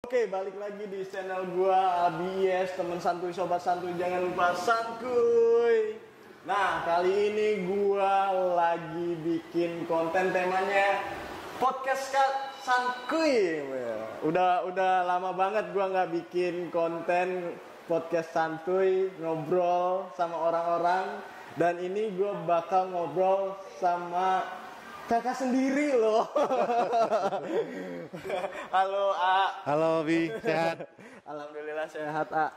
Oke, balik lagi di channel gua ABS, temen santuy, sobat santuy, jangan lupa santuy. Nah, kali ini gua lagi bikin konten temanya podcast santuy. Udah lama banget gua nggak bikin konten podcast santuy, ngobrol sama orang-orang. Dan ini gua bakal ngobrol sama kakak sendiri loh. Halo A. Halo Bi, sehat? Alhamdulillah sehat A.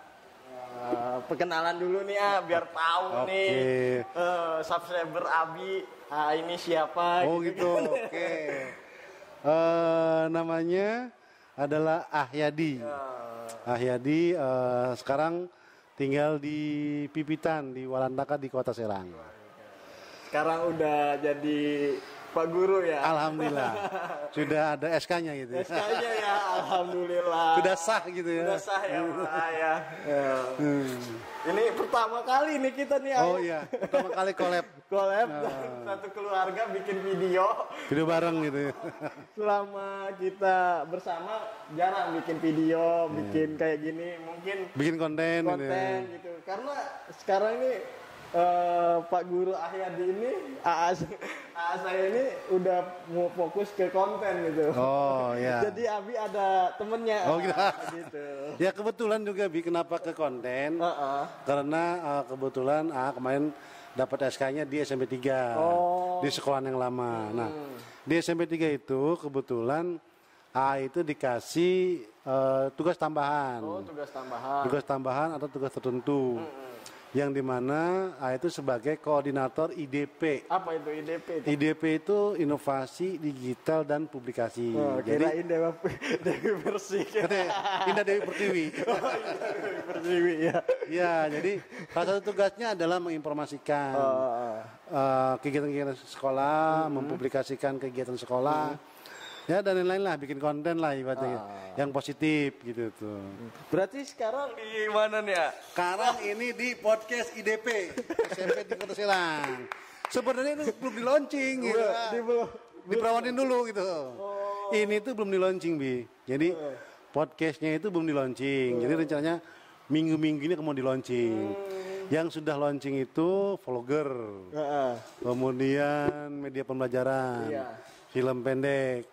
Perkenalan dulu nih A, biar tahu nih subscriber Abi A ini siapa. Oh gitu, oke. Namanya adalah Ahyadi. Ahyadi sekarang tinggal di Pipitan di Walantaka di Kota Serang. Sekarang udah jadi Pak Guru ya? Alhamdulillah. Sudah ada SK-nya gitu ya? SK-nya ya, Alhamdulillah. Sudah sah gitu ya? Sudah sah ya ya. Ini pertama kali nih kita nih. Oh iya, pertama kali collab. Satu keluarga bikin video. Video bareng gitu ya? Selama kita bersama jarang bikin video, bikin kayak gini. Mungkin bikin konten gitu. Karena sekarang ini Pak Guru Ahyadi ini, AA saya ini udah mau fokus ke konten gitu. Oh iya. Jadi Abi ada temennya. Oh gitu. Ya kebetulan juga Bi, kenapa ke konten? Karena kebetulan kemarin dapat SK-nya di SMP 3 di sekolah yang lama. Nah di SMP 3 itu kebetulan itu dikasih tugas tambahan. Oh, tugas tambahan. Tugas tambahan atau tugas tertentu. Yang dimana itu sebagai koordinator IDP. Apa itu IDP? IDP itu Inovasi Digital dan Publikasi. Kirain Dewi Persik. Indah Dewi Pertiwi. Dewi Pertiwi ya. Ya, jadi salah satu tugasnya adalah menginformasikan kegiatan-kegiatan sekolah, mempublikasikan kegiatan sekolah. Ya dan lain-lain lah, bikin konten lah ibaratnya yang positif gitu tuh. Berarti sekarang di mana nih ya? Sekarang ini di podcast IDP SMP di Kota Serang. Sebenarnya itu belum di launching gitu. Diperawanin dulu gitu. Ini tuh belum di launching Bi. Jadi podcastnya itu belum di launching. Jadi rencananya minggu-minggu ini mau di launching. Yang sudah launching itu vlogger, kemudian media pembelajaran, film pendek.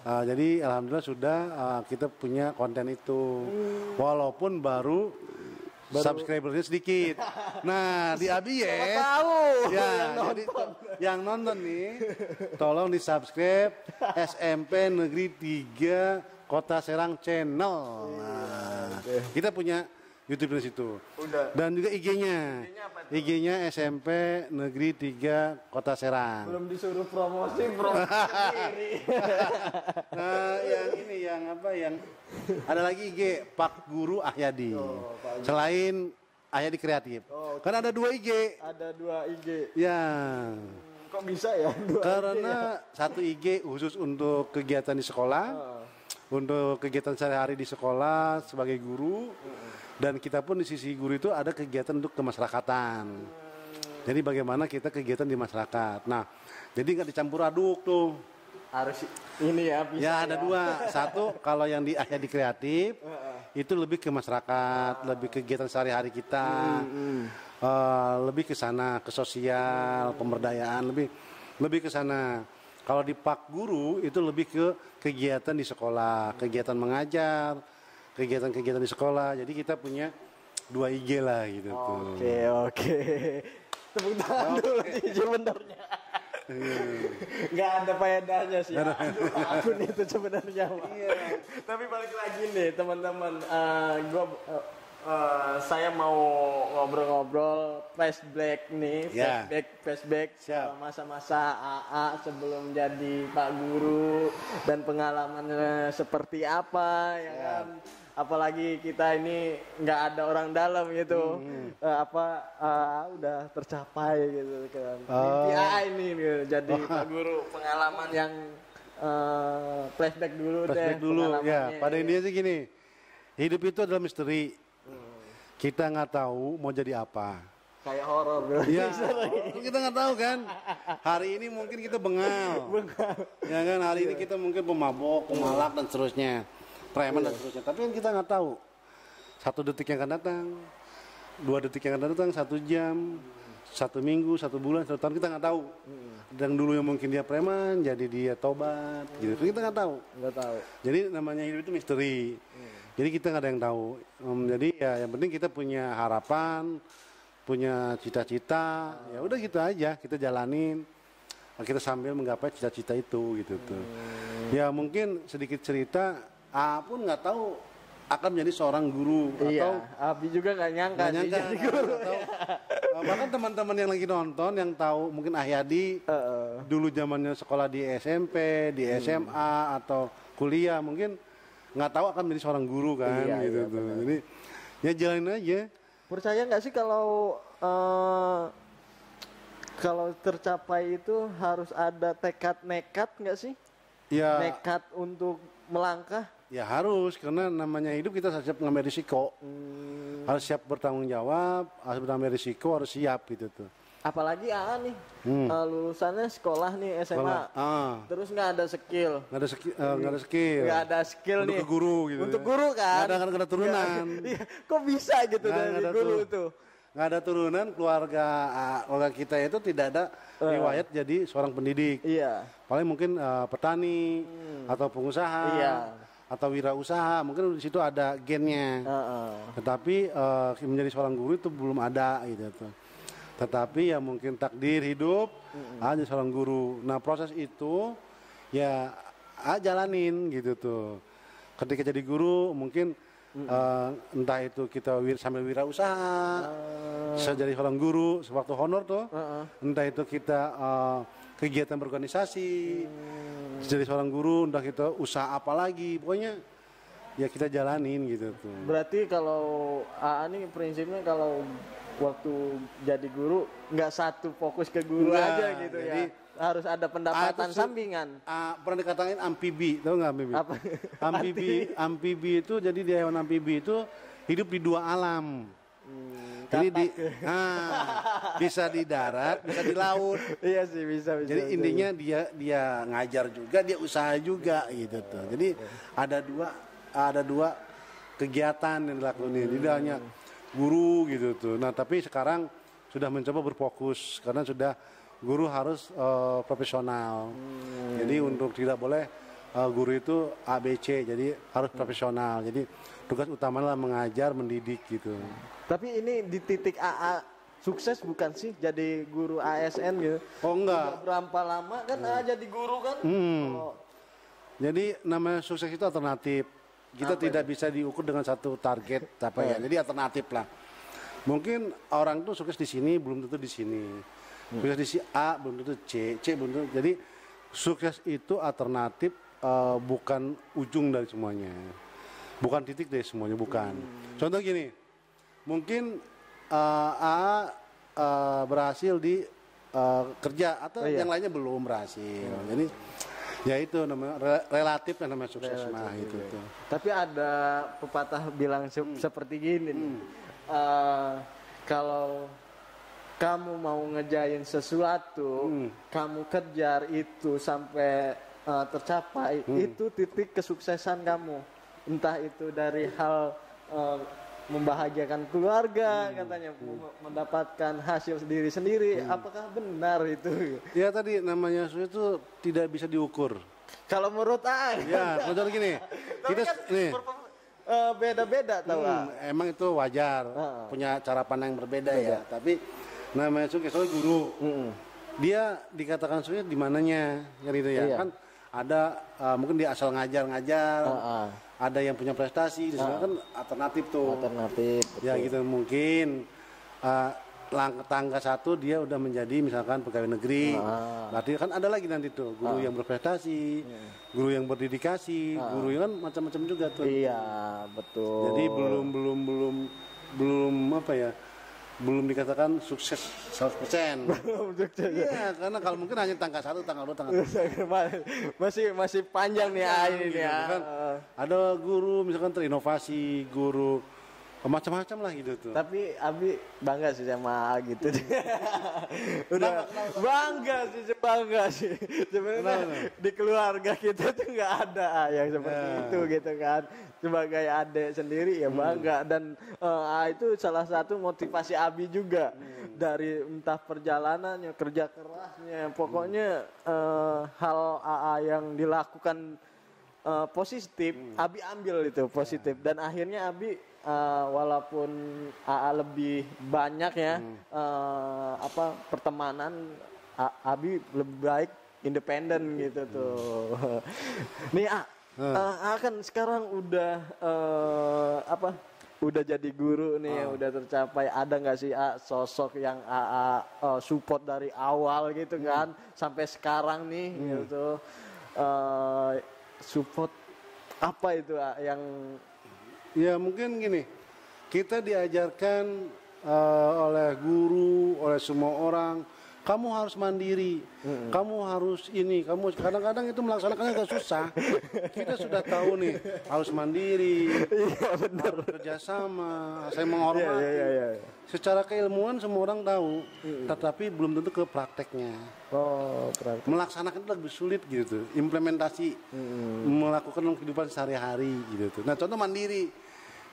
Jadi alhamdulillah sudah kita punya konten itu, walaupun baru subscribernya sedikit. Nah di ABS, ya jadi yang nonton nih, tolong di subscribe SMP Negeri 3 Kota Serang channel. Nah, kita punya YouTube di situ. Dan juga IG-nya. IG-nya SMP Negeri 3 Kota Serang. Belum disuruh promosi sendiri. Nah, yang ada lagi IG Pak Guru Ahyadi. Selain Ahyadi Kreatif. Kan ada 2 IG. Ada 2 IG. Ya. Kok bisa ya? Karena satu IG khusus untuk kegiatan di sekolah. Untuk kegiatan sehari-hari di sekolah sebagai guru. Dan kita pun di sisi guru itu ada kegiatan untuk kemasyarakatan. Jadi bagaimana kita kegiatan di masyarakat. Nah, jadi nggak dicampur aduk tuh. Harus ini ya. Bisa ya ada 2. Satu kalau yang di Ahyadi Kreatif itu lebih ke masyarakat, lebih kegiatan sehari-hari kita, lebih ke sana, ke sosial, pemberdayaan, lebih ke sana. Kalau di Pak Guru itu lebih ke kegiatan di sekolah, kegiatan mengajar, kegiatan-kegiatan di sekolah. Jadi kita punya 2 IG lah gitu tuh. Oke. Tepuk tangan dulu nih sebenarnya. Nggak ada faedahnya sih. Akun itu sebenarnya. Tapi balik lagi nih teman-teman, saya mau ngobrol-ngobrol flashback nih, flashback masa-masa AA sebelum jadi Pak Guru dan pengalamannya seperti apa ya kan. Apalagi kita ini nggak ada orang dalam gitu, udah tercapai gitu kan. Mimpi AA ini gitu, jadi Pak Guru, pengalaman yang flashback dulu ya. Pada intinya sih gini, hidup itu adalah misteri. Kita nggak tahu mau jadi apa. Kayak horor. Ya, kita nggak tahu kan. Hari ini mungkin kita bengal. Ya kan, hari ini kita mungkin pemabok, pemalak dan seterusnya. preman dan seterusnya. Tapi kan kita nggak tahu 1 detik yang akan datang, 2 detik yang akan datang, 1 jam, 1 minggu, 1 bulan, 1 tahun, kita nggak tahu. Dan dulu yang mungkin dia preman, jadi dia tobat, gitu. Kita nggak tahu. Nggak tahu. Jadi namanya hidup itu misteri. Jadi kita nggak ada yang tahu. Jadi ya yang penting kita punya harapan, punya cita-cita. Ya udah gitu aja, kita jalanin. Kita sambil menggapai cita-cita itu, gitu tuh. Ya mungkin sedikit cerita, pun nggak tahu akan menjadi seorang guru atau Abi juga nggak nyangka sih jadi guru. Bahkan teman-teman yang lagi nonton yang tahu mungkin Ahyadi dulu zamannya sekolah di SMP, di SMA atau kuliah mungkin nggak tahu akan menjadi seorang guru kan gitu tuh. Jadi ya jalanin aja. Percaya nggak sih kalau tercapai itu harus ada tekad nekat nggak sih? Ya. Nekat untuk melangkah. Ya harus, karena namanya hidup kita harus siap mengambil risiko. Harus siap bertanggung jawab, harus mengambil risiko, harus siap gitu tuh. Apalagi AA nih, lulusannya sekolah nih SMA, terus nggak ada skill. Nggak ada skill. Nggak ada skill untuk nih. Ke guru gitu. Untuk guru kan. Nggak ada turunan. Iya, kok bisa gitu dari guru tuh? Nggak ada turunan, keluarga kita itu tidak ada riwayat jadi seorang pendidik. Iya. Paling mungkin petani atau pengusaha. Iya. Atau wirausaha, mungkin di situ ada gennya. Tetapi menjadi seorang guru itu belum ada gitu tuh. Tetapi ya mungkin takdir hidup jadi seorang guru. Nah proses itu ya jalanin gitu tuh. Ketika jadi guru mungkin entah itu kita sambil wirausaha, bisa jadi seorang guru sewaktu honor tuh. Entah itu kita kegiatan berorganisasi, jadi seorang guru, entah kita usaha apa lagi, pokoknya ya kita jalanin gitu tuh. Berarti kalau AA nih prinsipnya kalau waktu jadi guru nggak satu fokus ke guru aja gitu ya, harus ada pendapatan sampingan. Pernah dikatakan amfibi, tahu nggak amfibi? Apa? Amfibi itu jadi di hewan amfibi itu hidup di 2 alam. Jadi bisa di darat, bisa di laut. Iya sih bisa. Jadi intinya dia ngajar juga, dia usaha juga gitu tuh. Jadi ada dua kegiatan yang dilakukan ini. Tidak hanya guru gitu tuh. Nah tapi sekarang sudah mencoba berfokus karena sudah guru harus profesional. Jadi untuk tidak boleh guru itu ABC, jadi harus profesional. Jadi tugas utamanya mengajar, mendidik gitu. Tapi ini di titik AA sukses bukan sih jadi guru ASN gitu? Oh enggak. Berapa lama kan AA jadi guru kan? Jadi namanya sukses itu alternatif. Kita tidak bisa diukur dengan satu target ya. Jadi alternatif lah. Mungkin orang tuh sukses di sini belum tentu di sini. Sukses di si A belum tentu C belum tentu. Jadi sukses itu alternatif, bukan ujung dari semuanya. Bukan titik dari semuanya, bukan. Contoh gini, mungkin A berhasil di kerja atau yang lainnya belum berhasil. Jadi ya itu namanya relatif dan namanya sukses itu tuh. Tapi ada pepatah bilang seperti gini nih. Kalau kamu mau ngejain sesuatu, kamu kejar itu sampai tercapai, itu titik kesuksesan kamu. Entah itu dari hal membahagiakan keluarga, katanya mendapatkan hasil sendiri. Apakah benar itu? Ya tadi namanya sukses itu tidak bisa diukur. Kalau menurut ya, contoh gini, kita kan nih beda-beda tahu. Emang itu wajar, punya cara pandang yang berbeda ya. Tapi namanya sukses soalnya guru, dia dikatakan sukses di mananya, gitu ya. Kan ada mungkin dia asal ngajar, ada yang punya prestasi, kan alternatif tuh. Alternatif. Ya gitu mungkin tangga 1 dia udah menjadi misalkan pegawai negeri. Berarti kan ada lagi nanti tuh guru yang berprestasi, guru yang berdedikasi, guru yang kan macam-macam juga tuh. Iya, betul. Jadi belum apa ya? Belum dikatakan sukses 100%. Iya, karena kalau mungkin hanya tangga 1, tangga 2, tangga 3. masih panjang nih ini gitu, ya. Kan. Ada guru misalkan terinovasi, guru macam-macam lah gitu tuh. Tapi Abi bangga sih sama A gitu. Udah bangga sih sebenarnya di keluarga kita tuh nggak ada A yang seperti itu gitu kan. Sebagai adik sendiri ya bangga, dan A itu salah satu motivasi Abi juga dari entah perjalanannya, kerja kerasnya, pokoknya hal AA yang dilakukan positif, Abi ambil itu positif, dan akhirnya Abi walaupun AA lebih banyak ya pertemanan, Abi lebih baik independen gitu tuh. Nih A kan sekarang udah udah jadi guru nih, udah tercapai. Ada nggak sih sosok yang support dari awal gitu kan sampai sekarang nih gitu, support apa itu yang ya mungkin gini, kita diajarkan oleh guru, oleh semua orang, kamu harus mandiri, kamu harus ini, kamu kadang-kadang itu melaksanakannya agak susah. Kita sudah tahu nih harus mandiri, harus kerjasama, saya menghormati. Secara keilmuan semua orang tahu, tetapi belum tentu ke prakteknya. Praktek. Melaksanakan itu lebih sulit gitu, implementasi, melakukan dalam kehidupan sehari-hari gitu. Nah contoh mandiri,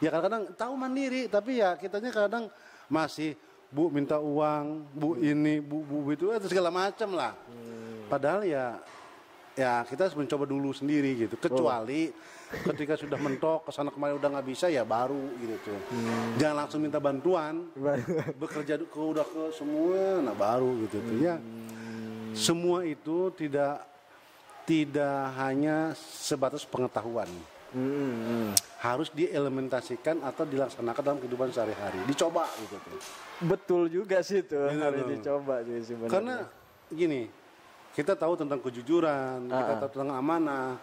ya kadang-kadang tahu mandiri, tapi ya kitanya kadang masih Bu minta uang, Bu ini, Bu itu segala macam lah. Padahal ya kita harus mencoba dulu sendiri gitu. Kecuali ketika sudah mentok kesana kemari udah nggak bisa, ya baru gitu. Jangan langsung minta bantuan, bekerja udah ke semua, nah baru gitu tuh ya. Semua itu tidak hanya sebatas pengetahuan. Harus diimplementasikan atau dilaksanakan dalam kehidupan sehari-hari, dicoba gitu tuh. Betul juga sih tuh, harus dicoba sih sebenarnya. Karena gini, kita tahu tentang kejujuran, kita tahu tentang amanah,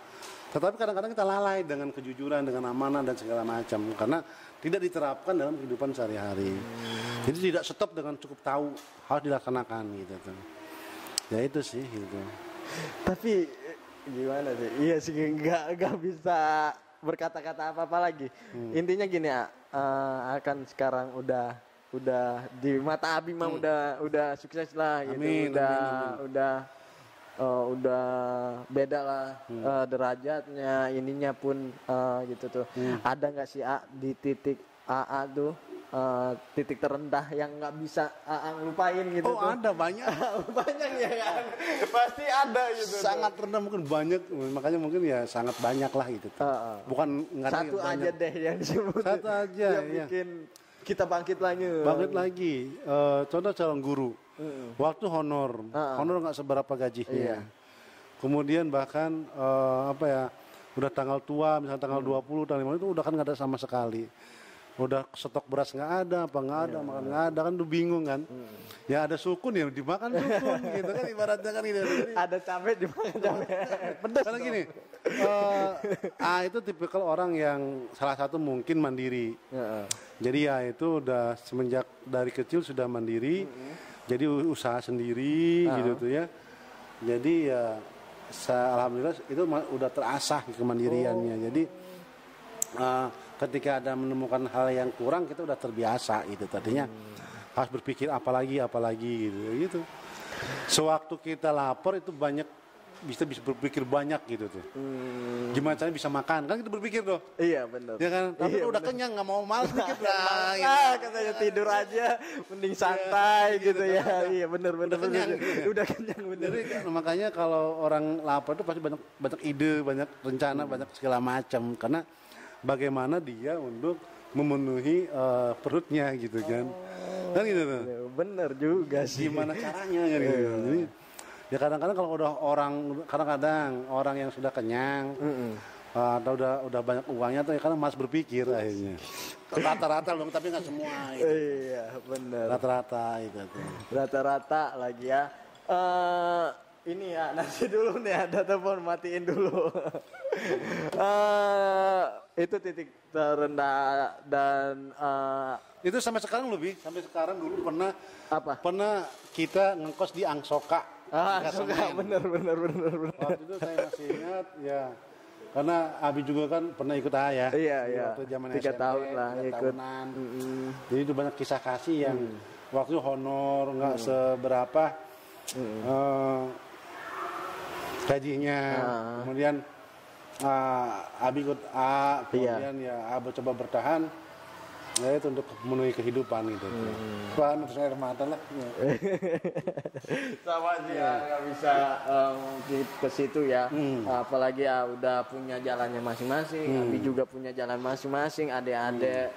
tetapi kadang-kadang kita lalai dengan kejujuran, dengan amanah dan segala macam karena tidak diterapkan dalam kehidupan sehari-hari. Jadi tidak stop dengan cukup tahu, harus dilaksanakan gitu tuh. Ya itu sih gitu. Tapi gimana sih? Iya sih, nggak bisa berkata-kata apa-apa lagi. Intinya gini akan sekarang udah di mata Abi mah udah sukses lah gitu. Udah beda lah derajatnya, ininya pun gitu tuh. Ada nggak sih di titik AA tuh titik terendah yang nggak bisa ngelupain gitu tuh? Ada banyak. Banyak ya kan? Pasti ada gitu. Sangat rendah mungkin banyak, makanya mungkin ya sangat banyak lah gitu. Bukan satu aja deh yang disebut. Satu aja yang bikin kita bangkit lagi. Contoh calon guru. Waktu honor nggak seberapa gajinya. Kemudian bahkan udah tanggal tua, misalnya tanggal 20, tanggal 5 itu udah kan nggak ada sama sekali. Udah stok beras nggak ada, makan nggak ada, kan tuh bingung kan. Ya ada sukun ya dimakan sukun gitu kan, ibaratnya kan gitu. Jadi, ada cabai dimakan cabai. Pedas. Karena gini, itu tipikal orang yang salah satu mungkin mandiri. Jadi ya itu udah semenjak dari kecil sudah mandiri. Jadi usaha sendiri gitu tuh ya. Jadi ya alhamdulillah itu udah terasah kemandiriannya. Jadi ketika ada menemukan hal yang kurang, kita udah terbiasa gitu. Tadinya harus berpikir apalagi gitu. Sewaktu kita lapar itu bisa berpikir banyak gitu tuh. Gimana caranya bisa makan, kan kita berpikir tuh. Iya benar. Ya kan, tapi udah kenyang nggak mau malas dikit lah. Katanya tidur aja, mending santai gitu ya. Iya benar. Udah kenyang bener. Jadi makanya kalau orang lapar itu pasti banyak ide, banyak rencana, banyak segala macam. Karena bagaimana dia untuk memenuhi perutnya gitu kan. Kan gitu tuh. Bener juga sih. Gimana caranya kan gitu. Jadi, ya kadang-kadang kalau udah orang yang sudah kenyang atau udah banyak uangnya tuh ya kadang masih berpikir akhirnya. Rata-rata dong, tapi nggak semua gitu. Iya bener. Rata-rata itu tuh. Rata-rata lagi ya. Ini ya, nanti dulu nih ada telepon, matiin dulu. Itu titik terendah dan itu sampai sekarang sampai sekarang dulu pernah apa? Pernah kita ngekos di Angsoka. Angsoka, bener. Waktu itu saya masih ingat ya, karena Abi juga kan pernah ikut AA ya. Iya. Waktu zaman 3 SMP, tahun lah 3 ikut. tahunan. Jadi itu banyak kisah kasih yang waktu honor nggak seberapa gajinya. Kemudian Abi ikut A, kemudian ya Abi coba bertahan. Ya itu untuk memenuhi kehidupan gitu. Pelan terus air mata lah. Sama sih ya, nggak bisa ke situ ya. Apalagi ya udah punya jalannya masing-masing. Abi juga punya jalan masing-masing. Adik-adik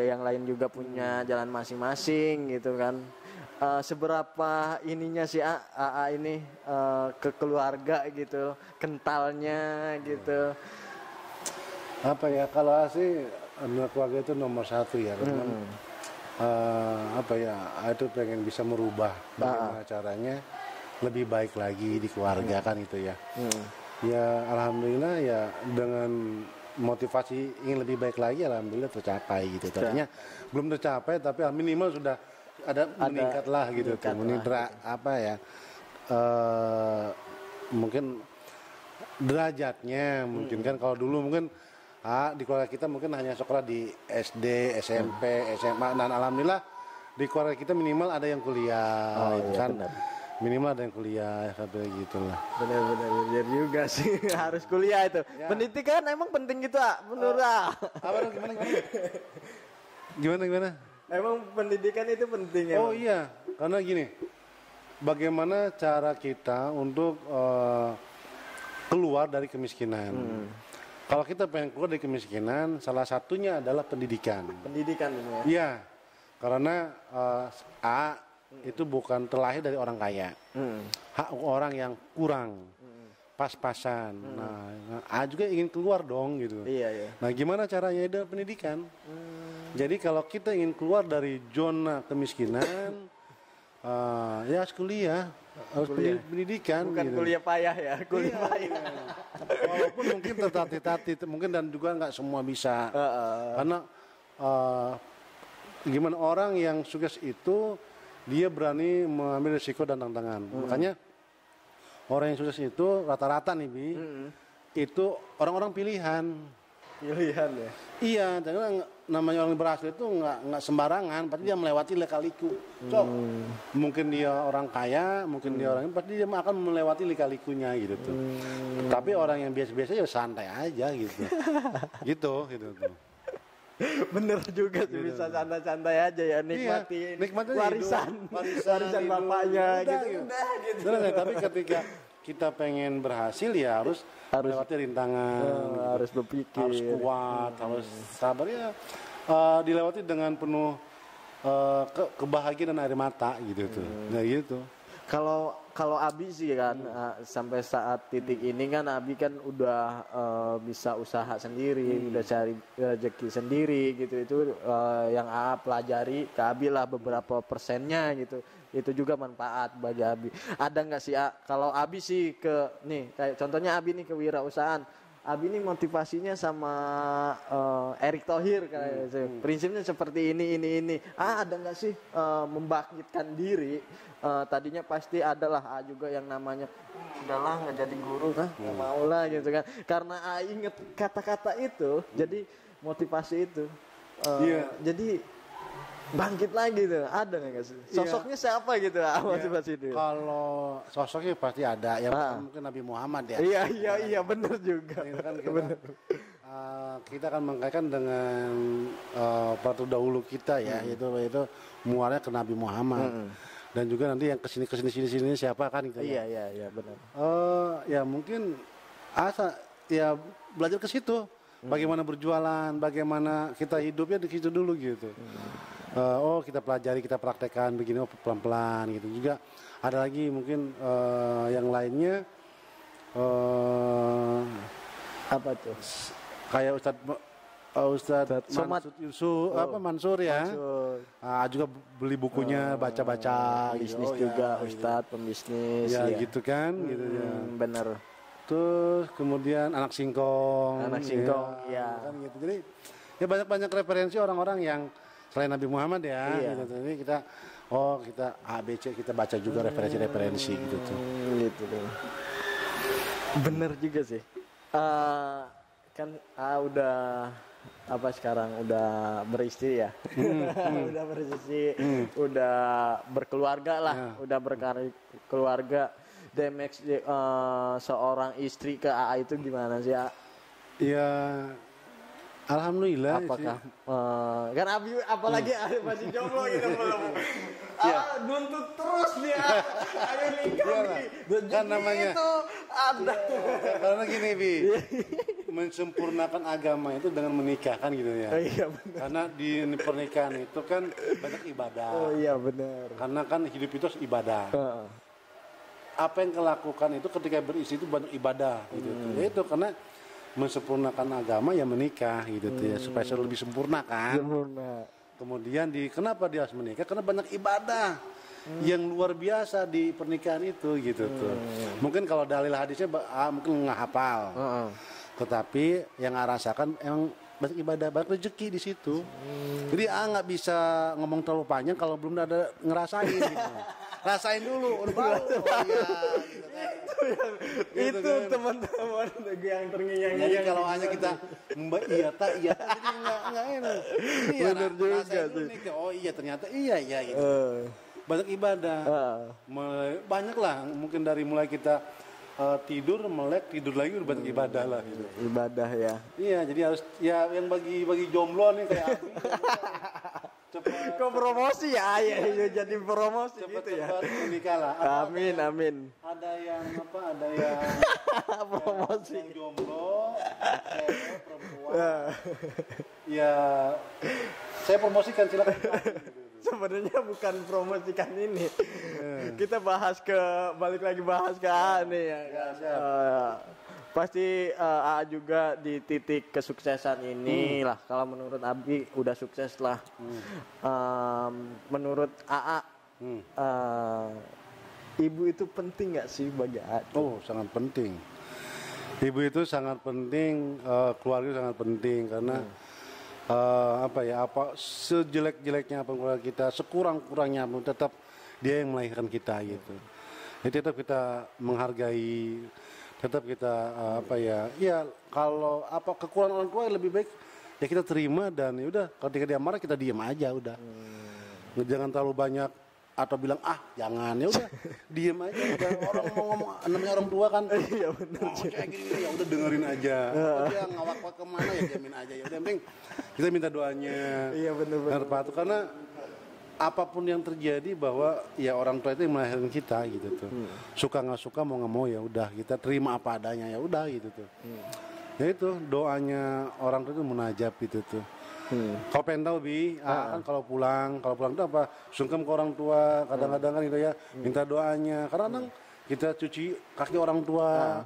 yang lain juga punya jalan masing-masing gitu kan. Seberapa ininya sih AA ini ke keluarga gitu, kentalnya gitu. Apa ya kalau sih keluarga itu nomor 1 ya. Apa ya itu pengen bisa merubah bagaimana caranya lebih baik lagi di keluarga kan itu ya. Ya alhamdulillah ya dengan motivasi ingin lebih baik lagi alhamdulillah tercapai gitu. Tadinya belum tercapai tapi minimal sudah ada meningkat lah gitu tuh. Meningkat apa ya mungkin derajatnya mungkin kan kalau dulu mungkin di keluarga kita mungkin hanya sekolah di SD, SMP, SMA. Dan alhamdulillah di keluarga kita minimal ada yang kuliah, kan? Benar. Minimal ada yang kuliah, sampai gitulah. Benar juga sih harus kuliah itu. Ya. Pendidikan emang penting gitu, menurut gimana? Emang pendidikan itu penting ya? Oh iya, karena gini, bagaimana cara kita untuk keluar dari kemiskinan? Kalau kita pengen keluar dari kemiskinan, salah satunya adalah pendidikan. Pendidikan ini ya? Iya, karena itu bukan terlahir dari orang kaya. Hak orang yang kurang, pas-pasan. Nah, A juga ingin keluar dong gitu. Iya. Nah, gimana caranya itu pendidikan? Jadi kalau kita ingin keluar dari zona kemiskinan, ya harus kuliah. Harus pendidikan bukan gitu. Kuliah payah ya, kuliah payah. Walaupun mungkin tertatih-tatih mungkin dan juga nggak semua bisa. Karena gimana orang yang sukses itu dia berani mengambil risiko dan tantangan. Makanya orang yang sukses itu rata-rata nih Bi, itu orang-orang pilihan. Pilihan ya. Iya, karena namanya orang berhasil itu nggak sembarangan, pasti dia melewati lika-liku. Mungkin dia orang kaya, mungkin dia orang ini, pasti dia akan melewati lika-likunya gitu tuh. Tapi orang yang biasa-biasa ya santai aja gitu. gitu tuh. Bener juga sih, bisa santai-santai aja ya, nikmati warisan bapaknya gitu. Tapi ketika kita pengen berhasil ya harus melewati rintangan, harus berpikir, harus kuat, harus sabar ya, dilewati dengan penuh kebahagiaan dan air mata gitu tuh. Nah gitu. Kalau Abi sih kan sampai saat titik ini kan Abi kan udah bisa usaha sendiri, udah cari rezeki sendiri gitu. Itu yang AA pelajari ke Abi lah beberapa persennya gitu. Itu juga manfaat bagi Abi. Ada nggak sih kalau Abi sih kayak contohnya Abi nih kewirausahaan. Abi ini motivasinya sama Erick Thohir kayak prinsipnya seperti ini. Ada nggak sih membangkitkan diri? Tadinya pasti adalah juga yang namanya udahlah nggak jadi guru nggak mau lah gitu kan. Karena inget kata-kata itu, jadi motivasi itu. Jadi bangkit lagi tuh, ada nggak sih? Sosoknya siapa gitu motivasi itu? Kalau sosoknya pasti ada, ya mungkin Nabi Muhammad ya. Iya benar juga. Kan kita akan mengkaitkan dengan para dahulu kita ya, itu muaranya ke Nabi Muhammad. Dan juga nanti yang kesini siapa kan gitu ya. Iya benar. Ya mungkin belajar ke situ. Bagaimana berjualan, bagaimana kita hidupnya di situ dulu gitu. Kita pelajari, kita praktekkan begini pelan-pelan gitu. Juga ada lagi mungkin yang lainnya apa tuh? Kayak Ustadz Mansur ya. Juga beli bukunya, baca-baca bisnis gitu. Juga Ustadz pembisnis ya gitu kan gitu ya. Bener. Terus kemudian anak singkong ya. Kan gitu. Jadi ya banyak referensi orang-orang yang selain Nabi Muhammad ya gitu. Jadi kita ABC kita baca juga referensi gitu tuh. Gitu tuh. Bener juga sih. Kan udah apa sekarang udah beristri ya, udah beristri, udah berkeluarga lah, udah berkeluarga. Demex seorang istri ke AA itu gimana sih? Ya, alhamdulillah. Apakah kan Abi apalagi masih jomblo gitu belum? Nuntut terus dia, ayo nikah nih. Kan namanya itu ada. Karena gini Bi, mensempurnakan agama itu dengan menikah kan gitu ya. Iya benar. Karena di pernikahan itu kan banyak ibadah. Oh iya benar. Karena kan hidup itu harus ibadah. Apa yang kelakukan itu ketika beristri itu banyak ibadah gitu. Ya itu karena mensempurnakan agama ya menikah gitu ya supaya lebih sempurna kan. Sempurna. Kemudian kenapa dia harus menikah? Karena banyak ibadah yang luar biasa di pernikahan itu gitu tuh. Mungkin kalau dalil hadisnya mungkin nggak hafal. Tetapi yang rasakan emang banyak ibadah, banyak rezeki di situ. Jadi nggak bisa ngomong terlalu panjang kalau belum ada ngerasain gitu. Rasain dulu, udah baru. Oh, iya, gitu kan. Itu kan teman-teman yang terngiang-ngiang. Jadi kalau hanya kita iya tak jadi nggak enak. Iya, bener juga sih. Oh iya ternyata iya gitu. Banyak ibadah. Banyak lah mungkin dari mulai kita tidur melek tidur lagi udah banyak ibadah lah gitu. Ibadah ya. Iya jadi harus ya yang bagi jomblo nih kayak Abi. Kok promosi ya? Ya jadi promosi gitu ya. Cepat menikah lah. Amin. Ada yang Ada yang promosi. Yang jomblo, cewek, perempuan. Ya, saya promosikan silakan. Sebenarnya bukan promosikan ini. Kita balik lagi bahas ke AA nih ya. Pasti AA juga di titik kesuksesan ini lah. Kalau menurut Abi udah sukses lah. Menurut AA, ibu itu penting nggak sih bagi AA? Oh sangat penting. Ibu itu sangat penting, keluarga sangat penting karena sejelek-jeleknya apa keluarga kita, sekurang-kurangnya pun tetap dia yang melahirkan kita gitu. Jadi tetap kita menghargai. Tetap kita kalau kekurangan orang tua lebih baik ya kita terima dan ya udah ketika dia marah kita diam aja udah. Jangan terlalu banyak atau bilang jangan ya udah diam aja udah orang mau ngomong namanya orang tua kan. Iya benar. Kayak gini ya udah dengerin aja. Dia ngawak kemana ya diamin aja ya udah penting kita minta doanya. Iya benar. Karena apapun yang terjadi bahwa ya orang tua itu yang melahirkan kita gitu tuh. Suka nggak suka mau nggak mau ya udah kita terima apa adanya ya udah gitu tuh. Ya itu doanya orang tua itu munajat gitu tuh. Kau pengen tahu kan kalau pulang itu apa? Sungkem ke orang tua kadang-kadang kan gitu ya minta doanya. Kadang-kadang kita cuci kaki orang tua.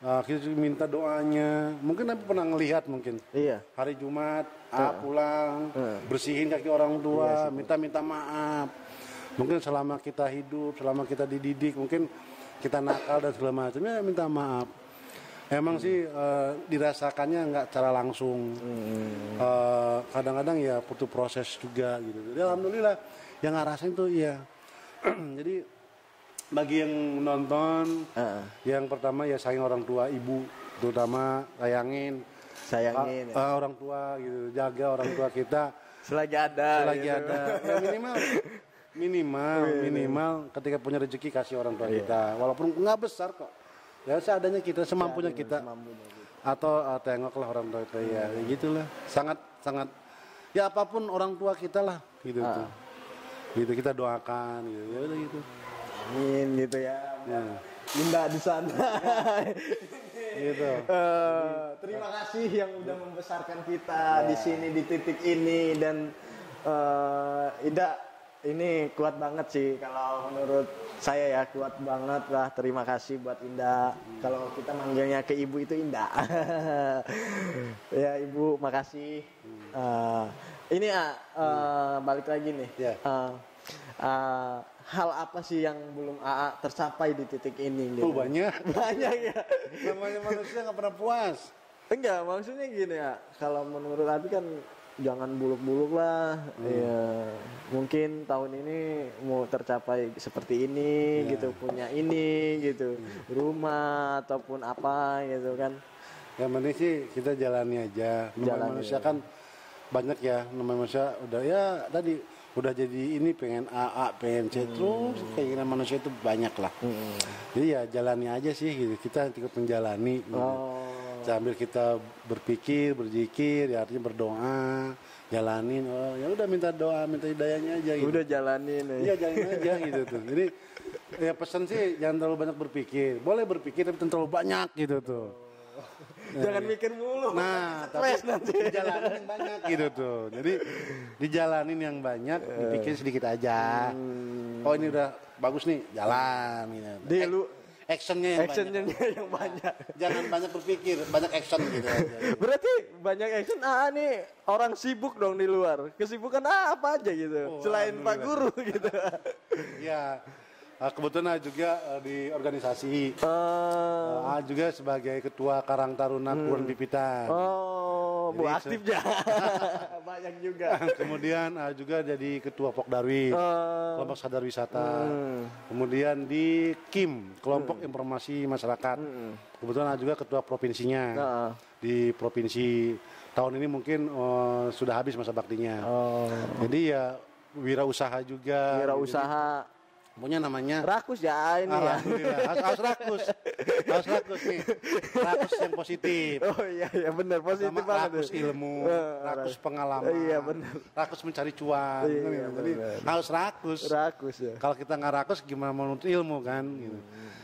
Kita minta doanya. Mungkin Nabi pernah ngelihat mungkin. Iya. Hari Jumat, pulang, bersihin kaki orang tua, minta maaf. Mungkin selama kita hidup, selama kita dididik, mungkin kita nakal dan segala macamnya minta maaf. Emang sih dirasakannya nggak secara langsung. Kadang-kadang ya butuh proses juga gitu. Jadi alhamdulillah yang ngerasain tuh ya. Jadi bagi yang nonton, yang pertama ya sayang orang tua, ibu terutama sayangin orang tua gitu, jaga orang tua kita selagi ada ya minimal ketika punya rezeki kasih orang tua kita, walaupun nggak besar kok, ya seadanya kita semampunya kita. Atau tengoklah orang tua kita ya gitulah, sangat ya apapun orang tua kita lah gitu tuh, gitu kita doakan gitu ya udah gitu. Amin gitu ya. Indah di sana. Gitu. Terima kasih yang udah membesarkan kita di sini di titik ini dan Indah ini kuat banget sih kalau menurut saya ya, kuat banget lah. Terima kasih buat Indah. Kalau kita manggilnya ke ibu itu Indah. Ya ibu makasih. Ini balik lagi nih. Hal apa sih yang belum AA tercapai di titik ini? Gitu? Banyak ya. Namanya manusia nggak pernah puas. Enggak, maksudnya gini ya. Kalau menurut Abi kan jangan buluk-buluk lah. Ya, mungkin tahun ini mau tercapai seperti ini gitu, punya ini gitu, rumah ataupun apa gitu kan. Yang penting sih kita jalani aja. Namanya manusia kan banyak ya, namanya manusia udah ya tadi udah jadi ini pengen A, pengen C terus keinginan manusia itu banyak lah. Jadi ya jalani aja sih gitu. Kita ikut menjalani. Gitu. Sambil kita berpikir, berzikir, ya artinya berdoa, jalanin. Oh ya udah minta doa, minta hidayahnya aja. Gitu. Udah jalanin. Iya jalanin aja gitu tuh. Jadi ya pesan sih jangan terlalu banyak berpikir. Boleh berpikir tapi terlalu banyak gitu tuh. Jangan mikir mulu. Nah, tapi dijalanin yang banyak gitu tuh. Jadi dijalanin yang banyak, dipikir sedikit aja. Oh ini udah bagus nih, jalan gitu. Lu actionnya yang banyak. Jangan banyak berpikir, banyak action gitu aja. Berarti banyak action. Nih orang sibuk dong di luar. Kesibukan apa aja gitu. Selain Pak Guru gitu. Ya. Kebetulan juga di organisasi, juga sebagai ketua Karang Taruna Purwan Pipitan. Bu aktif ya, banyak juga. Kemudian juga jadi ketua Pokdarwis, kelompok sadar wisata. Kemudian di KIM, kelompok informasi masyarakat. Kebetulan juga ketua provinsinya di provinsi. Tahun ini mungkin sudah habis masa baktinya. Jadi ya wirausaha juga. Wirausaha. Punya namanya rakus ya ini ya. Harus rakus nih. Rakus yang positif. Oh iya benar positif banget. Rakus ilmu, rakus pengalaman. Iya benar. Rakus mencari cuan. Iya, jadi harus rakus. Rakus ya. Kalau kita nggak rakus gimana menuntut ilmu kan? Gitu.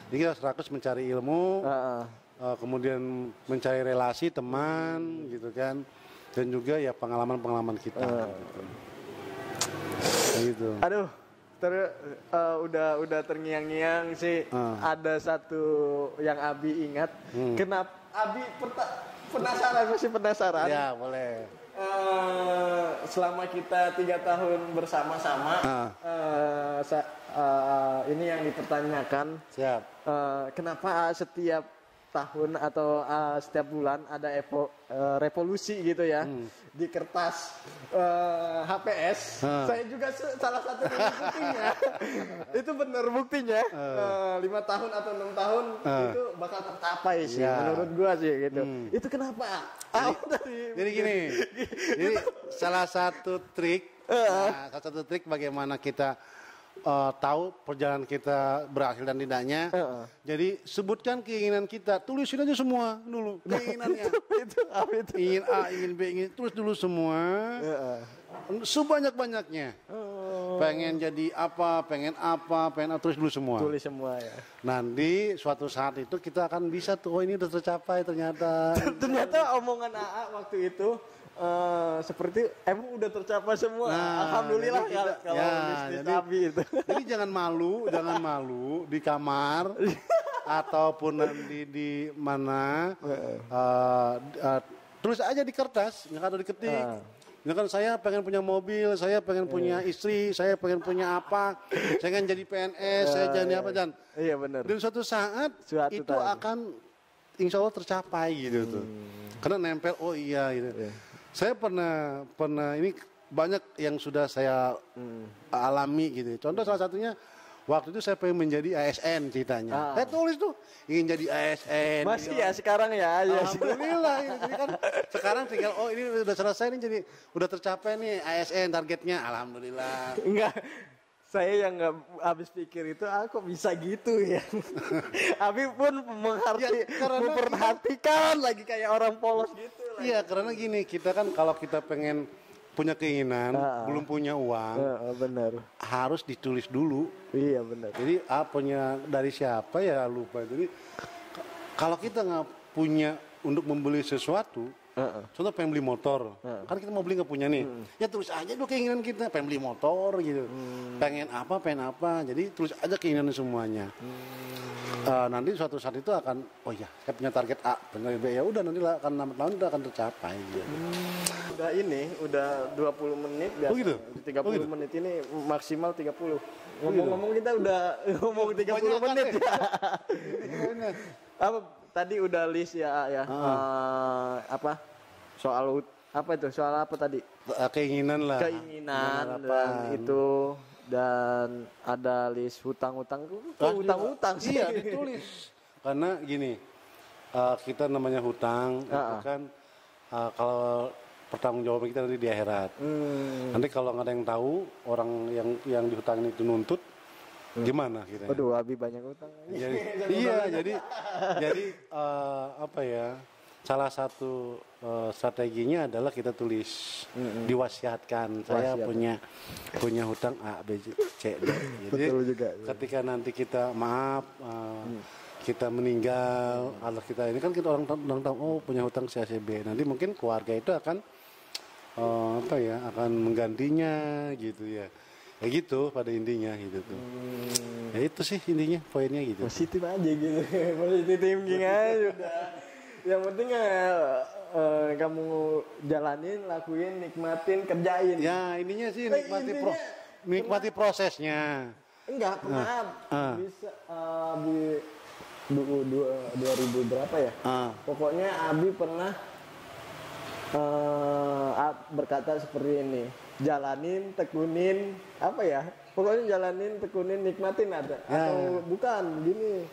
Jadi kita harus rakus mencari ilmu, kemudian mencari relasi teman, gitu kan, dan juga ya pengalaman kita. Gitu. Aduh. Udah terngiang-ngiang sih. Ada satu yang Abi ingat. Kenapa Abi masih penasaran? Ya boleh. Selama kita 3 tahun bersama-sama, ini yang dipertanyakan. Siap. Kenapa setiap tahun atau setiap bulan ada revolusi gitu ya di kertas HPS. Saya juga salah satu buktinya. Itu benar buktinya. 5 tahun atau 6 tahun itu bakal tercapai sih menurut gua sih gitu. Itu kenapa? Jadi gini. Jadi salah satu trik bagaimana kita tahu perjalanan kita berhasil dan tidaknya. Jadi sebutkan keinginan kita, tulisin aja semua dulu keinginannya. itu ingin A, ingin B, tulis dulu semua. Sebanyak-banyaknya. Pengen jadi apa, pengen tulis dulu semua. Tulis semua ya. Nanti suatu saat itu kita akan bisa tuh, oh ini udah tercapai ternyata. Ternyata omongan AA waktu itu seperti emang udah tercapai semua. Alhamdulillah kalau bisnis Abi itu. Jadi jangan malu di kamar ataupun nanti di mana, tulis aja di kertas, nggak ada diketik. Misalkan saya pengen punya mobil, saya pengen punya istri, saya pengen punya apa, saya pengen jadi PNS, saya jadi apa dan. Iya benar. Dan suatu saat itu akan insya Allah tercapai gitu tuh. Karena nempel, oh iya gitu. Saya pernah ini banyak yang sudah saya alami gitu. Contoh salah satunya waktu itu saya pengen menjadi ASN ceritanya. Saya tulis tuh ingin jadi ASN. Masih gitu. Ya sekarang ya. Alhamdulillah. Jadi kan sekarang tinggal ini udah selesai nih, jadi udah tercapai nih ASN targetnya. Alhamdulillah. Enggak. Saya yang nggak habis pikir itu, kok bisa gitu ya. Abi pun memperhatikan lagi kayak orang polos gitu. Iya, karena gini, kita kan kalau kita pengen punya keinginan, belum punya uang, benar. Harus ditulis dulu. Iya benar. Jadi punya dari siapa ya lupa. Jadi kalau kita nggak punya untuk membeli sesuatu, contoh pengen beli motor, kan kita mau beli nggak punya nih, ya tulis aja dulu keinginan kita, pengen beli motor gitu, pengen apa, jadi tulis aja keinginan semuanya. Nanti suatu saat itu akan, oh ya saya punya target A, target B, ya udah nanti lah akan 6 tahun udah akan tercapai. Gitu. Udah 20 menit biasa. Gitu? 30 menit ini maksimal 30. Ngomong-ngomong kita udah ngomong 30 menit ya. Apa tadi udah list ya. Soal apa tadi? Keinginan lah. Keinginan dan itu. Dan ada list hutang-hutang sih. Iya ditulis. Karena gini, kita namanya hutang itu kan kalau pertanggung jawab kita nanti di akhirat. Nanti kalau nggak ada yang tahu orang yang dihutangin itu nuntut, gimana kita? Waduh, Abi banyak utang. Jadi apa ya? Salah satu strateginya adalah kita tulis, diwasiatkan. Saya punya hutang A, B, C, D. Jadi ketika nanti kita maaf, kita meninggal, atau kita ini kan kita orang tahu, oh punya hutang C, A, C, B. Nanti mungkin keluarga itu akan akan menggantinya gitu ya. Ya gitu pada intinya gitu tuh. Ya itu sih intinya, poinnya gitu. Positif aja gitu. Positif thinking aja udah. Yang penting kamu jalanin, lakuin, nikmatin, kerjain. Ya ininya sih nikmati prosesnya. Enggak pernah bisa di 2000 berapa ya? Pokoknya Abi pernah berkata seperti ini. Jalanin, tekunin, apa ya? Pokoknya jalanin, tekunin, nikmatin ada. Atau bukan gini.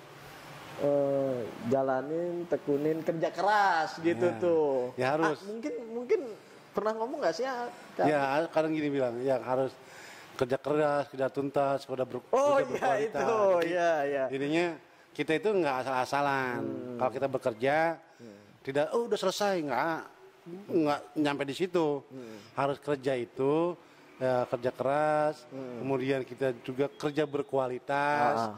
Jalanin, tekunin, kerja keras gitu tuh. Ya harus. Mungkin pernah ngomong nggak sih? Ya kadang gini bilang, ya harus kerja keras, kerja tuntas, udah berkualitas. Iya. Ininya kita itu nggak asal-asalan. Kalau kita bekerja, tidak, udah selesai, nggak nyampe di situ. Harus kerja itu, kerja keras, kemudian kita juga kerja berkualitas.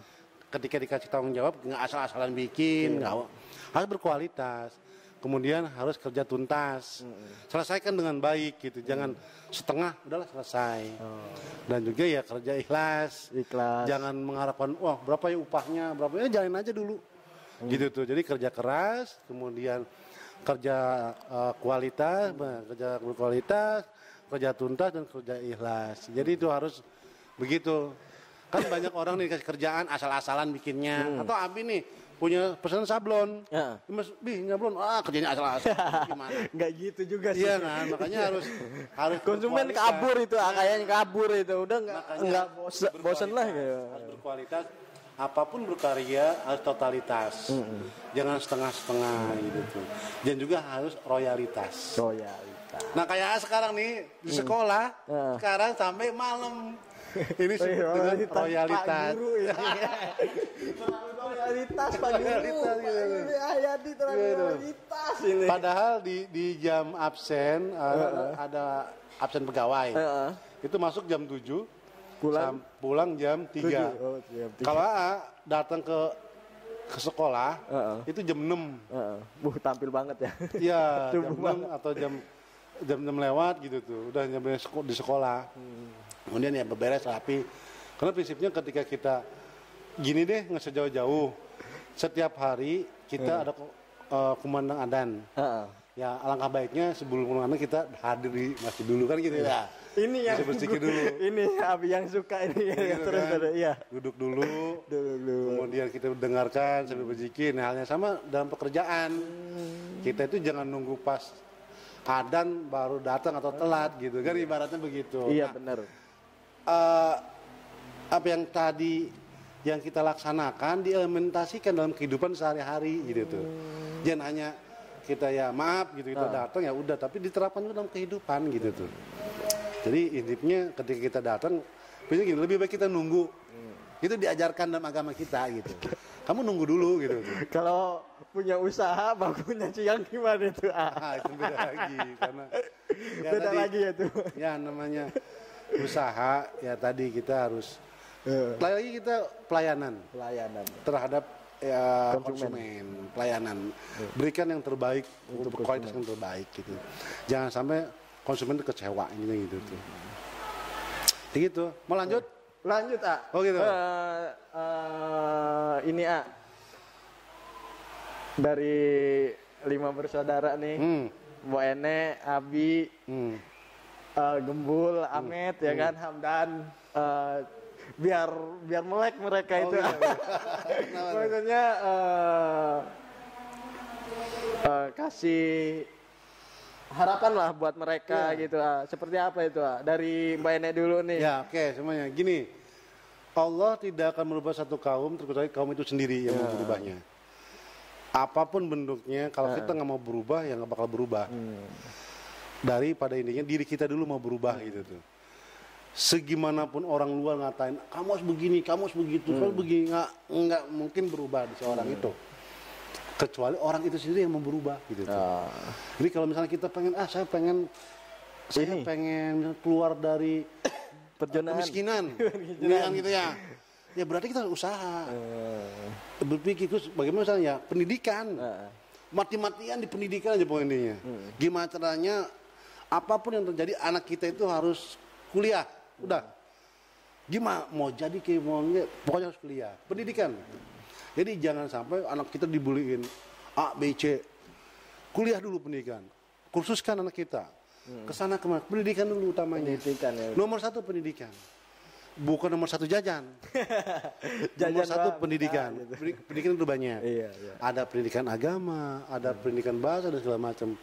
Ketika dikasih tanggung jawab nggak asal-asalan bikin, harus berkualitas. Kemudian harus kerja tuntas, selesaikan dengan baik gitu, jangan setengah, udahlah selesai. Dan juga ya kerja ikhlas, jangan mengharapkan wah berapa ya upahnya, berapa ya, jalanin aja dulu, gitu tuh. Jadi kerja keras, kemudian kerja kualitas, kerja berkualitas, kerja tuntas dan kerja ikhlas. Jadi itu harus begitu. Kan banyak orang nih dikasih kerjaan asal-asalan bikinnya. Atau Abi nih punya pesanan sablon. Mas, nyablon, kerjanya asal-asalan. Gimana? Nggak gitu juga sih. Iya kan, makanya harus konsumen kabur itu, kayaknya kabur itu. Udah nggak bosen lah gitu. Harus berkualitas. Apapun berkarya harus totalitas. Jangan setengah-setengah gitu tuh. Dan juga harus royalitas. Nah kayak sekarang nih di sekolah, sekarang sampai malam. Ini dengan royalitas. Royalitas Pak Guru. Ini Hayati royalitas ini. Padahal di jam absen ada absen pegawai. Itu masuk jam 7. Pulang jam 3. Kalau datang ke sekolah itu jam 6. Tampil banget ya. Iya, jam 6 atau jam lewat gitu tuh. Udah nyampe di sekolah. Kemudian ya beberes rapi. Karena prinsipnya ketika kita gini deh, nggak sejauh-jauh. Setiap hari kita ada kumandang adzan. Ya alangkah baiknya sebelum kumandang kita hadir di masjid dulu kan gitu ya. Ini yang bersih dulu. Ini Abi yang suka ini ya. Terus ya. Duduk dulu. Kemudian kita dengarkan sambil berzikir. Nah halnya sama dalam pekerjaan. Kita itu jangan nunggu pas adzan baru datang atau telat gitu kan, ibaratnya begitu. Iya benar. Apa yang tadi yang kita laksanakan diimplementasikan dalam kehidupan sehari-hari gitu tuh. Jangan hanya kita ya maaf gitu kita datang ya udah, tapi diterapkan juga dalam kehidupan gitu tuh. Jadi intinya ketika kita datang, biasanya gini, lebih baik kita nunggu. Itu diajarkan dalam agama kita gitu. Kamu nunggu dulu gitu tuh. Kalau punya usaha bangunnya siang gimana itu? Itu beda lagi karena ya beda tadi, lagi ya tuh. Ya namanya usaha ya tadi kita harus lagi kita pelayanan terhadap ya konsumen, pelayanan, berikan yang terbaik untuk kualitas yang terbaik gitu. Jangan sampai konsumen itu kecewa ini gitu tuh. Gitu. Mau lanjut? Lanjut Oh gitu. Ini dari 5 bersaudara nih, Bu Ene, Abi, Gembul, Amet, ya kan, Hamdan, biar melek mereka itu. Maksudnya kasih harapan lah buat mereka gitu. Seperti apa itu? Dari Mbak Ene dulu nih. Ya oke, semuanya. Gini, Allah tidak akan merubah satu kaum terkecuali kaum itu sendiri yang merubahnya. apapun bentuknya, kalau kita nggak mau berubah ya nggak bakal berubah. Daripada intinya diri kita dulu mau berubah gitu tuh. Segimanapun orang luar ngatain kamu harus begini, kamu harus begitu, kamu begini, nggak mungkin berubah di seorang itu. Kecuali orang itu sendiri yang mau berubah gitu tuh. Jadi kalau misalnya kita pengen saya pengen keluar dari kemiskinan, gitu ya. Ya berarti kita harus usaha. Berpikir terus bagaimana misalnya pendidikan. Mati-matian di pendidikan aja poinnya. Gimana caranya apapun yang terjadi anak kita itu harus kuliah. Udah. Gimana mau jadi kayak mau enggak, pokoknya harus kuliah. Pendidikan. Jadi jangan sampai anak kita dibuliin A, B, C. Kuliah dulu pendidikan. Kursuskan anak kita. Kesana kemana. Pendidikan dulu utamanya. Pendidikan ya. Nomor 1 pendidikan. Bukan nomor 1 jajan. Nomor 1 pendidikan. Pendidikan itu banyak. Iya. Ada pendidikan agama, ada pendidikan bahasa dan segala macam.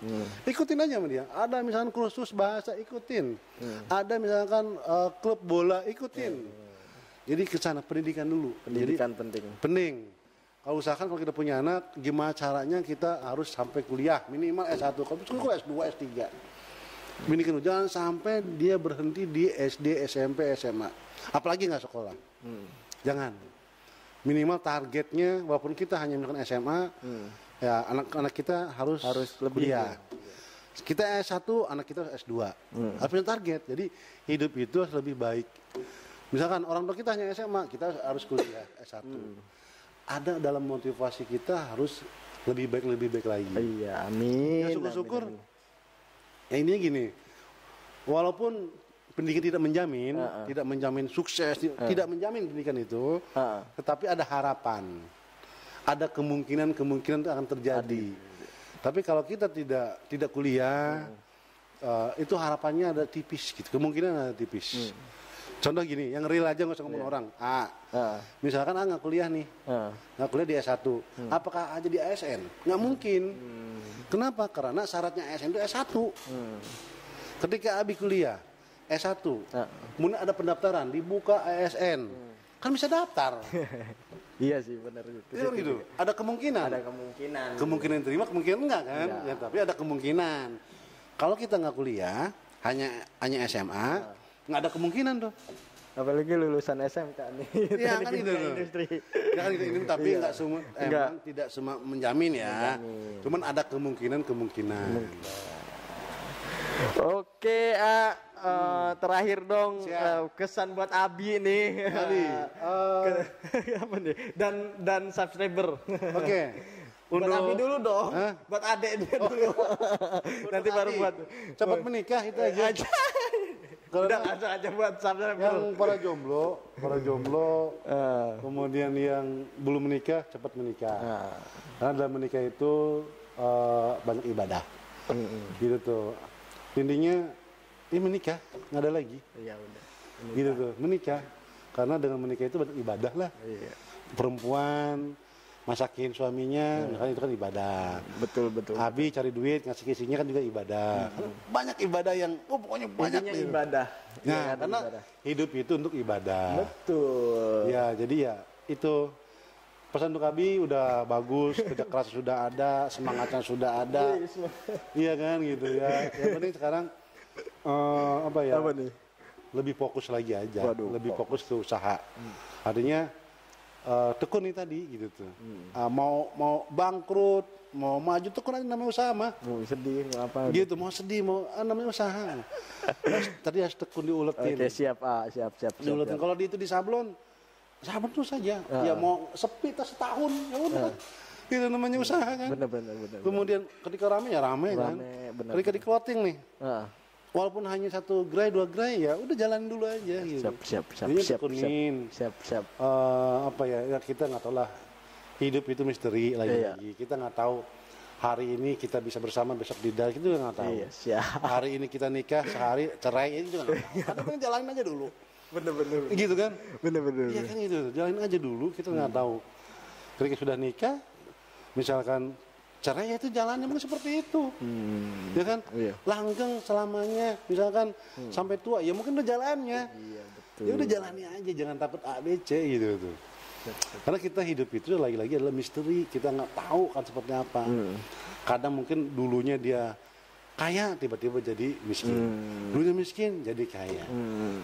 Ikutin aja sama dia. Ada misalkan kursus bahasa, ikutin. Ada misalkan klub bola, ikutin. Jadi ke sana pendidikan dulu. Pendidikan penting. Kalau usahakan kalau kita punya anak, gimana caranya kita harus sampai kuliah minimal S1, kalau S2, S3. Pendidikan jangan sampai dia berhenti di SD, SMP, SMA. Apalagi nggak sekolah. Jangan. Minimal targetnya walaupun kita hanya misalkan SMA, ya anak-anak kita harus lebih kuliah. Kita S1, anak kita S2. Harus punya target. Jadi hidup itu harus lebih baik. Misalkan orang tua kita hanya SMA, kita harus kuliah S1. Ada dalam motivasi kita harus lebih baik lagi. Iya, amin. Ya, syukur-syukur. Ya ini gini, walaupun pendidikan tidak menjamin sukses, tidak menjamin pendidikan itu, tetapi ada harapan, ada kemungkinan itu akan terjadi. Tapi kalau kita tidak kuliah, itu harapannya ada tipis, gitu. Kemungkinan ada tipis. Contoh gini, yang real aja nggak usah ngomong orang. Misalkan nggak kuliah nih, nggak kuliah di S1, apakah aja di ASN? Nggak mungkin. Kenapa? Karena syaratnya ASN itu S1. Ketika Abi kuliah S1, kemudian ada pendaftaran, dibuka ASN, kan bisa daftar. Iya sih, benar gitu. Ada kemungkinan. Kemungkinan terima, kemungkinan enggak kan? Ya, tapi ada kemungkinan. Kalau kita nggak kuliah, hanya SMA, nggak ada kemungkinan tuh. Apalagi lulusan SMK nih. Iya kan itu industri. Ya kan itu tapi nggak semua tidak semua menjamin ya. Cuman ada kemungkinan. Oke, terakhir dong kesan buat Abi nih. Apa nih? Dan subscriber. Oke. Buat Abi dulu dong. Buat adek dia dulu. Nanti baru buat cepat menikah itu aja. Udah aja buat subscriber. Yang para jomblo, kemudian yang belum menikah cepat menikah. Karena dalam menikah itu banyak ibadah. Gitu tuh. Intinya ini menikah, nggak ada lagi. Iya udah. Gitu tuh, menikah. Karena dengan menikah itu banyak ibadah lah. Iya. Perempuan masakin suaminya, misalnya itu kan ibadah. Betul. Abi cari duit, ngasih isinya kan juga ibadah. Banyak ibadah yang, pokoknya banyak. Intinya ibadah. Nah, karena hidup itu untuk ibadah. Betul. Ya, jadi ya itu pesan untuk Abi udah bagus, kerja keras sudah ada, semangatnya sudah ada. Iya kan gitu ya. Yang penting sekarang apa nih? Lebih fokus lagi aja. Lebih fokus ke usaha. Artinya tekun nih tadi gitu tuh. Mau bangkrut, mau maju tekun aja namanya usaha mah. Mau sedih apa? Gitu, mau sedih namanya usaha. Tadi harus tekun diuletin. Oke, siap. Diuletin. Kalau itu di sablon tuh saja. Ya mau sepi setahun, ya udah. Itu namanya usaha kan. Bener. Kemudian ketika rame ya rame kan. Bener. Ketika di clothing nih. Walaupun hanya 1 gerai 2 gerai ya udah jalan dulu aja gitu. Siap. Apa ya kita nggak tahu lah, hidup itu misteri lagi. Kita nggak tahu hari ini kita bisa bersama, besok tidak, kita juga nggak tahu. Hari ini kita nikah, sehari cerai, itu juga nggak tahu. Kita jalanin aja dulu. Bener. Gitu kan? Bener. Iya kan itu, jalanin aja dulu, kita nggak tahu. Ketika sudah nikah, misalkan cerai ya itu jalannya memang seperti itu, ya kan? Langgeng selamanya, misalkan sampai tua, ya mungkin udah jalannya. Iya betul. Ya udah jalani aja, jangan takut A B C gitu tuh. Karena kita hidup itu lagi-lagi adalah misteri, kita nggak tahu kan seperti apa. Kadang mungkin dulunya dia kaya tiba-tiba jadi miskin, dulunya miskin jadi kaya.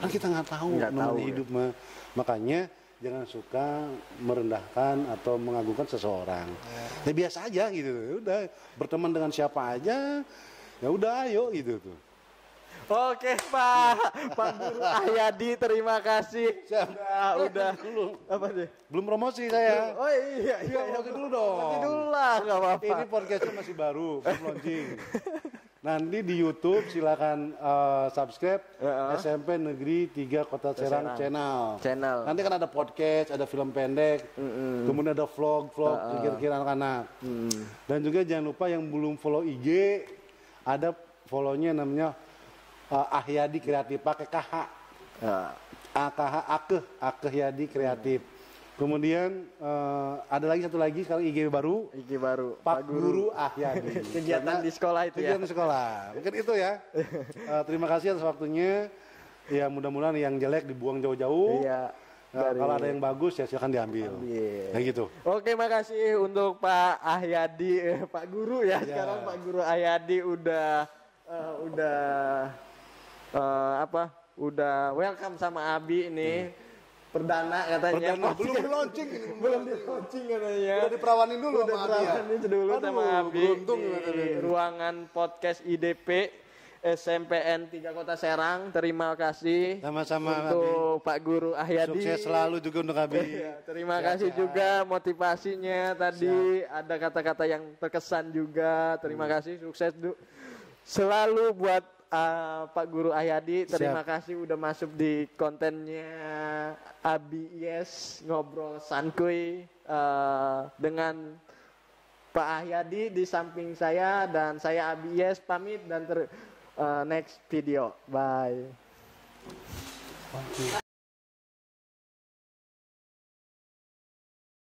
Kan kita nggak tahu namanya hidup makanya jangan suka merendahkan atau mengagungkan seseorang. Ya biasa aja gitu, udah berteman dengan siapa aja, ya udah ayo gitu tuh. Oke Pak Guru Ahyadi, terima kasih. Udah dulu. Apa sih? Belum promosi saya. Oh iya, promosi dulu dong. Promosi dulu lah, nggak apa-apa. Ini podcastnya masih baru, belum launching. Nanti di YouTube silakan subscribe SMP Negeri 3 Kota Serang channel. Nanti kan ada podcast, ada film pendek, kemudian ada vlog kira-kira anak-anak. Dan juga jangan lupa yang belum follow IG, ada follow-nya namanya Ahyadi Kreatif pakai KH. AKH Akeh Yadi Kreatif. Kemudian ada lagi satu lagi sekarang IG baru Pak Guru Ahyadi. Kegiatan di sekolah itu kegiatan di sekolah. Mungkin itu ya. Terima kasih atas waktunya. Ya mudah-mudahan yang jelek dibuang jauh-jauh. Iya. Kalau ada yang bagus ya silakan diambil. Nah gitu. Oke, makasih untuk Pak Ahyadi, Pak Guru ya. Sekarang Pak Guru Ahyadi udah welcome sama Abi ini. Perdana katanya. Belum di launching katanya. Udah diperawanin dulu sama Abi. Beruntung di ruangan podcast IDP SMPN 3 Kota Serang. Terima kasih. Sama-sama untuk Abi. Pak Guru Ahyadi. Sukses selalu juga untuk Abi. Terima kasih juga motivasinya tadi. Ada kata-kata yang terkesan juga. Terima kasih, sukses selalu buat Pak Guru Ahyadi. Terima kasih udah masuk di kontennya Abi Yes Ngobrol Sankuy dengan Pak Ahyadi di samping saya, dan saya Abi Yes pamit dan next video. Bye.